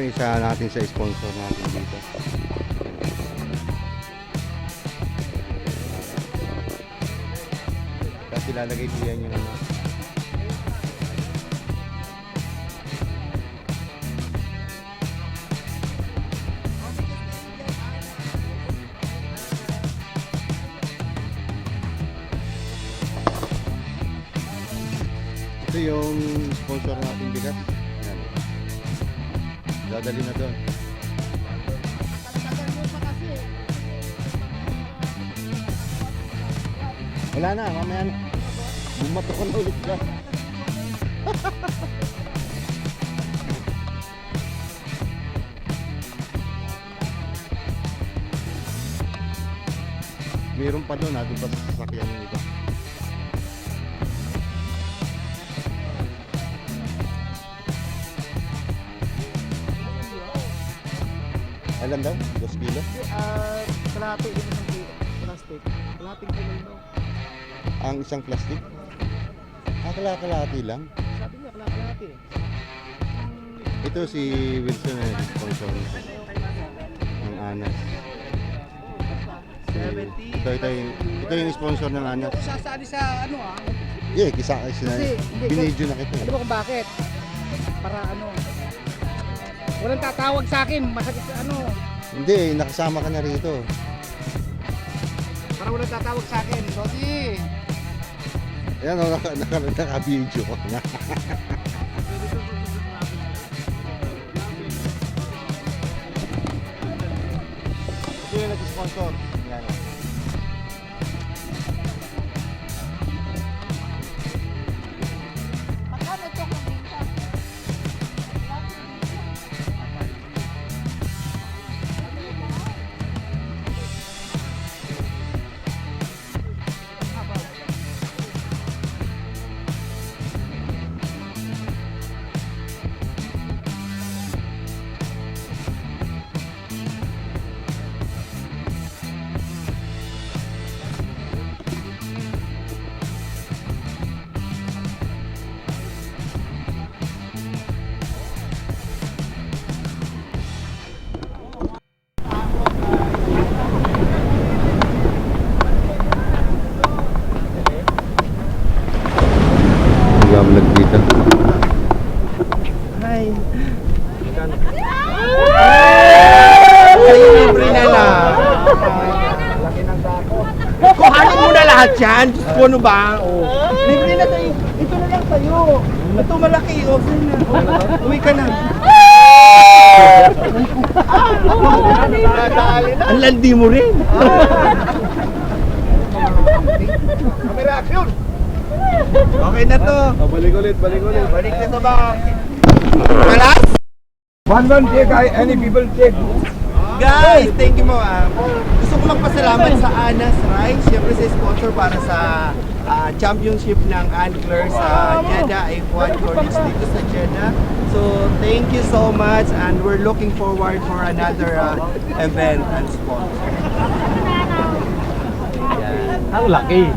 yung isa natin sa sponsor natin dito. Kasi lalagay diyan yung ano. Ito yung sponsor natin bigas. Yan. Dadali na doon. Wala na, mamaya na. Bumato ko na ulit ka. Mayroon pa doon, doon pa sa sasakyan yung iba. Alam daw? 2 kilo? Kalahati yung isang plastic. Kalahating kilo daw. Ang isang plastic? Kalahati lang? Sabi niya, kalahati. Ito si Wilson na sponsor ng Anas. 70. Ito yung sponsor ng Anas. Hindi ako sasali sa ano Yeah, kasi binidyo na kita. Ano ba kung bakit? Para ano? Walang tatawag sa akin, masakit sa ano. Hindi, nakasama ka na rito. Para walang tatawag sa akin. Sorry. Ayan o, naka-video ko na. Ito yung nag-sponsor. Yan. Nag-vlog dito. Hi. Kayo yung Brinala. Laki ng dako. Kuhanin mo na lahat yan. Diyos ko, ano ba? Libre na tayo. Ito na lang tayo. Ito malaki. Offer na. Uwi ka na. Ang landi mo rin. Camera action. Okay na to. Balik ulit. Balik na to ba? Malas? One check, any people check. Guys, thank you mo. Gusto ko magpasalamat sa Anas Rice, syempre sa sponsor para sa championship ng Angler sa Jeddah F1 Cornish dito sa Jeddah. So, thank you so much and we're looking forward for another event and sponsor. Ang laki.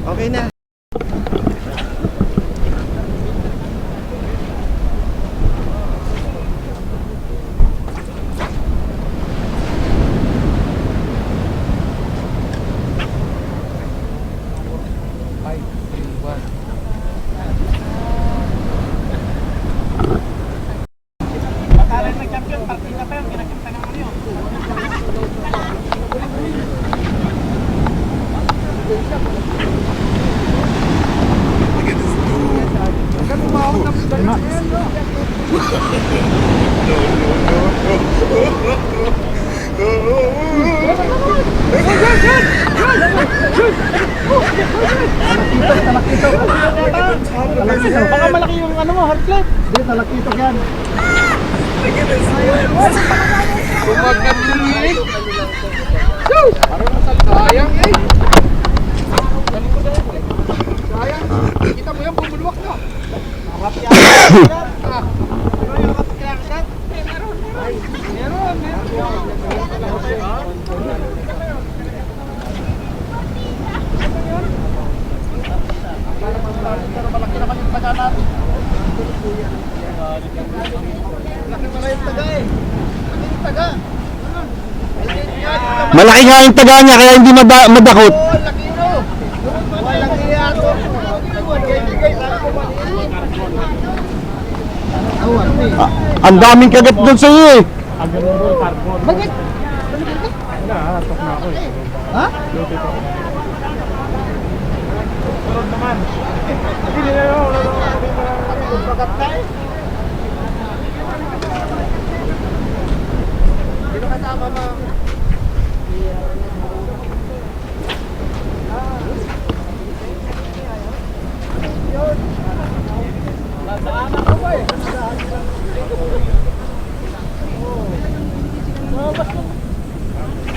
Okay na. Baka malaki yung ano mo, heart rate. Hindi, talakito yan. Kumagkatuloy. Sayang eh. Sayang. Kita mo yan, bumulwak ka. Harap yan. Pero malaki naman yung taga natin. Laki pala yung taga eh. Laki yung taga. Malaki nga yung taga niya kaya hindi madakot. Oh, laki no. Walang iyato. Ang daming kagat doon sa iyo eh. Bakit? Nakatok na ako eh. Ha? Turod naman. Hindi na yun. Bagat na eh. Sino kasama mo?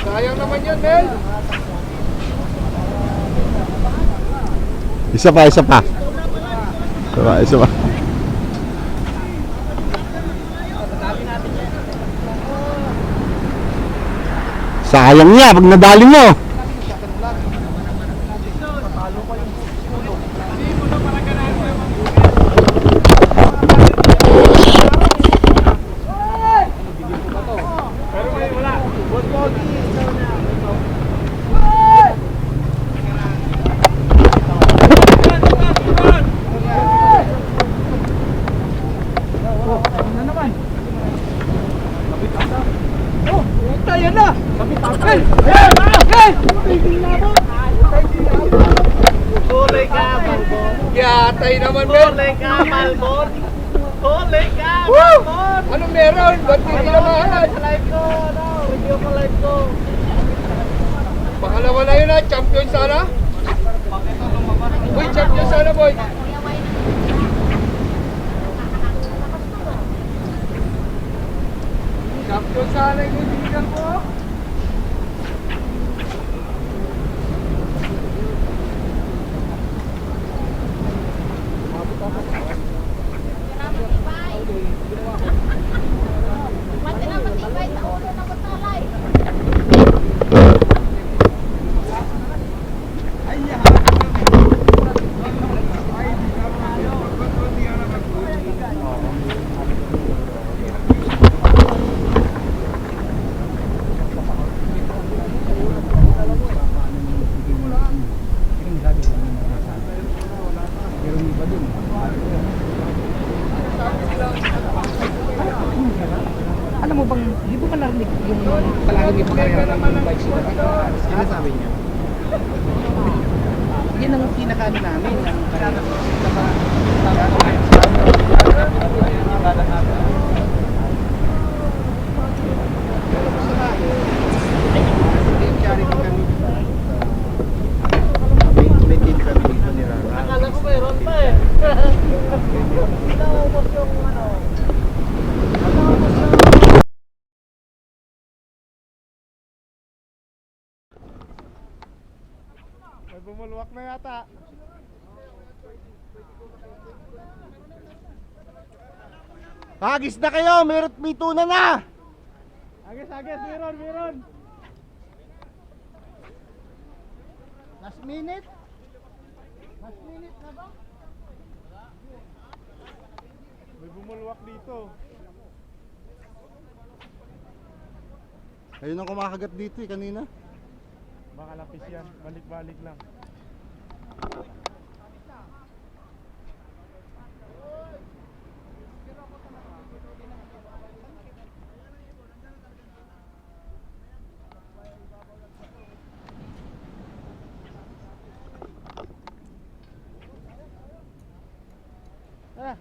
Sayang naman yun, Mel. Isa pa. Isa pa. Sayang niya pag nadali mo. Pero ngayon wala. Ayan na! Kulay ka, Malbon. Yatay naman, Mel. Kulay ka, Malbon. Kulay ka, Malbon. Anong meron? Ba't hindi naman? Sa live ko, review ko live ko. Pangalawa na yun ha, champion sana. Uy, champion sana, boy. Champion sana yung bibigyan ko. Alam mo bang, di ba narinig yung palagi may pagkakaroon ng bike sila? Sino sabi niya? Yan ang pinakaano namin. Team charity kami. May team kami dito ni Rara. Akala ko mayroon pa eh. Naubos yung ano. May bumulwak na yata. Hagis na kayo! May tuna na! Agis, meron. Last minute? Last minute na ba? May bumulwak dito. Ayun ang kumakagat dito eh kanina. Baka lapis yan. Balik-balik lang. Tara!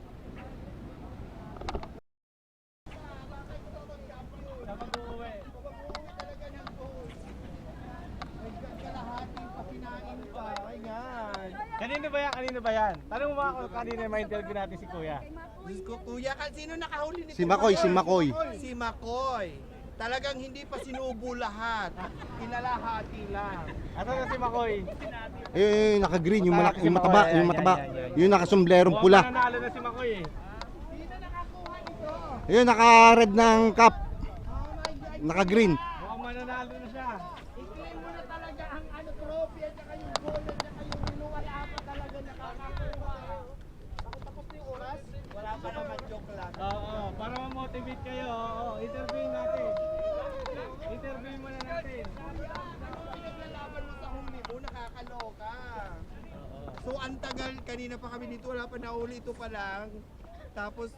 Kanino ba yan? Tanong mo ako kanina may interview natin si Kuya. Kuya, sino nakahuli nito? Si Makoy. Si Makoy. Talagang hindi pa sinubo lahat. Kinalahati lang. Ato na si Makoy. Eh, naka-green yung malaki, yung Si mataba, Makoy, yung yan, mataba. yan, yan, yan. Yung nakasombrerong pula. Nanalo na si Makoy eh. Ayun, naka-red ng cup. Naka-green. Mukhang mananalo na siya. I-claim mo na talaga ang trophy at saka yung goal at saka yung minuwala ka talaga nakakakuha. Ako tapos na yung oras? Wala joke lang. Oo, para ma-motivate kayo. Oo, interview natin. Interview muna natin. Naglalaban mo sa huli mo, nakakaloka. So ang tagal, kanina pa kami dito, wala pa nahuli, ito pa lang. Tapos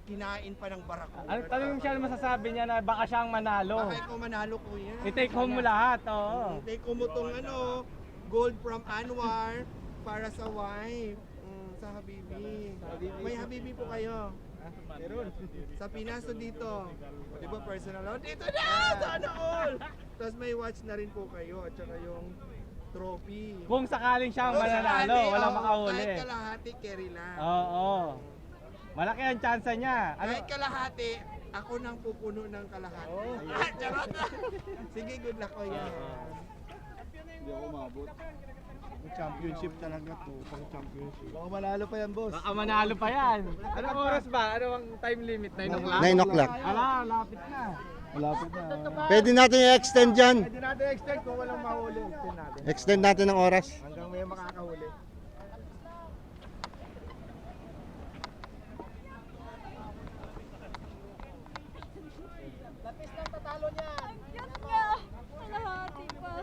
kinain pa ng barako. Ano tanong siya masasabi niya na baka siyang manalo. Baka ikaw manalo ko yan. I-take home mo lahat, oo. Take home mo tong gold from Anwar para sa wife. Sa Habibi. May Habibi po kayo. Sa Pinas o dito? Di ba personal? Oh, dito na! Sana all! Tapos may watch na rin po kayo at saka yung trophy. Kung sakaling siyang Oh, mananalo, sakali, walang oh, makahuli. Kahit kalahati, carry lang. Oo. Malaki ang tsansa niya. Ano? Kahit kalahati, ako nang pupuno ng kalahati. Charot lang. Sige, good luck ko yan. Hindi ako umabot. Championship talaga to, pang championship. Baka manalo pa yan, boss. Baka manalo pa yan. Anong oras ba? Ano ang time limit? 9 o'clock? 9 o'clock. Ala, lapit na. Malapit na. Pwede natin i-extend dyan. Pwede natin extend kung walang mahuli. Extend natin. Extend natin ng oras. Hanggang may makakahuli. Ang cute niya! Kalahati pa.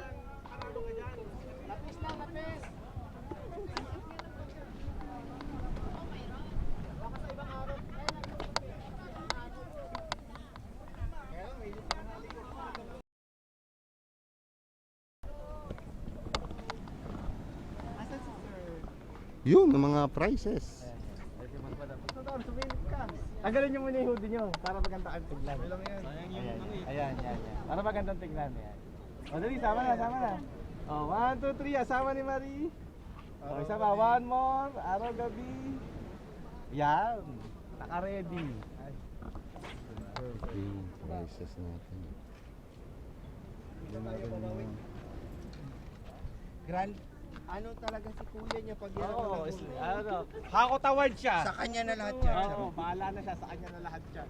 Yun, ang mga prizes. Tanggalin niyo muna yung hoodie niyo para maganda ang tignan. Ayan. Para magandang tignan. Ayan. O, dali, sama na. O, 1, 2, 3, asawa ni Marie. O, isa pa, one more, araw gabi. Yan, naka-ready. Yung prizes natin. Yan natin yung... Grand, ano talaga si kuya niya pag yan Oo, Hakot Award siya. Sa kanya na lahat yan. Oo, bahala na siya, sa kanya na lahat siya.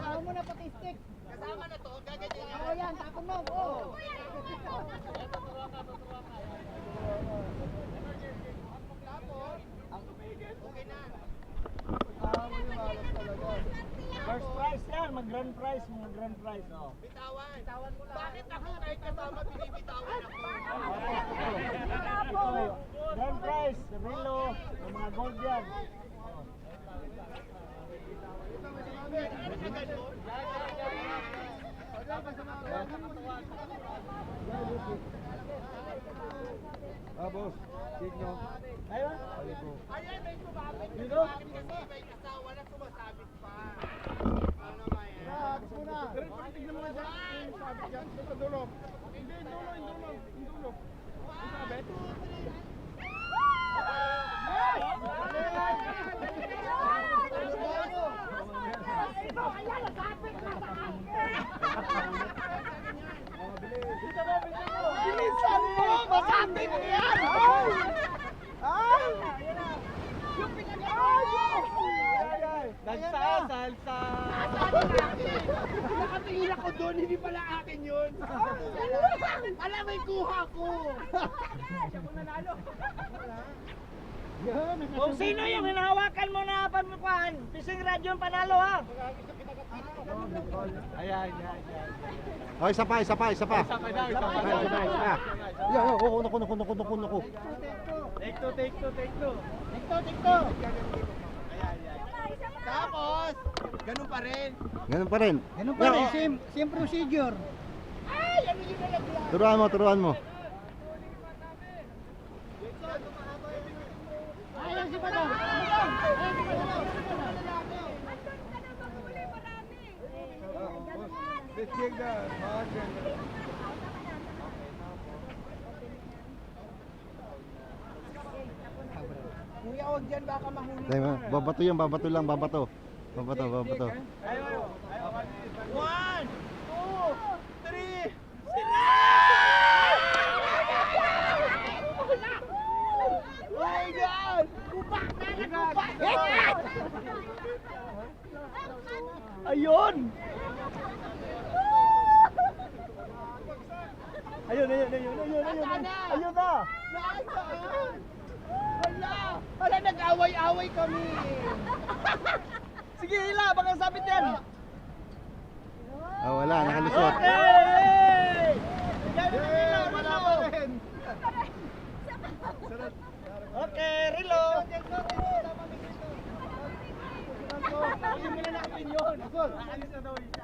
Ako muna pati stick. Kasama na to, gaganyan Oo yan, tapon mo. Oo. First prize yan, mag-grand prize, oh. Bitawan mo lang. Bakit ako kahit kasama binibitawan ako? Grand prize, Relo, yung mga gold yan. boss. Tigno. Ayun. Ayan, may sumabit. Dito? Kasi may asawa na sumasabit pa. Ano ba yan? Pero tignan mo nga dyan, yung sabit dyan, sa dulo. Hindi, yung dulo. Yung sabit. Bilisan mo! Masabit mo yan! Nagsasalsa! Nakatingin ako doon, hindi pala akin yun. Alam, may kuha ko. Kung sino yung hinahawakan mo na pamukuhan, Pising Radyo ang panalo ha. Ayan. Oh, isa pa. Isa pa daw. Naku. Take two. Tikto. Tapos, ganun pa rin. Ganun pa rin. Ganun pa rin, same procedure. Turuan mo. Ayan si Madam. Let's check the margin. Kuya, huwag dyan, baka mahulog Dahil, ka. babato yan, babato. Babato. 1, 2, 3, sira! Oh my God! Kupak na! Ayun na! Wala, nag-away-away kami. Sige, hila! Baka sabit yan! Ah, wala, nakalusot. Hey! Wala pa rin! Okay, reload! Hindi mo na nakapinyon! Aalis na daw yun.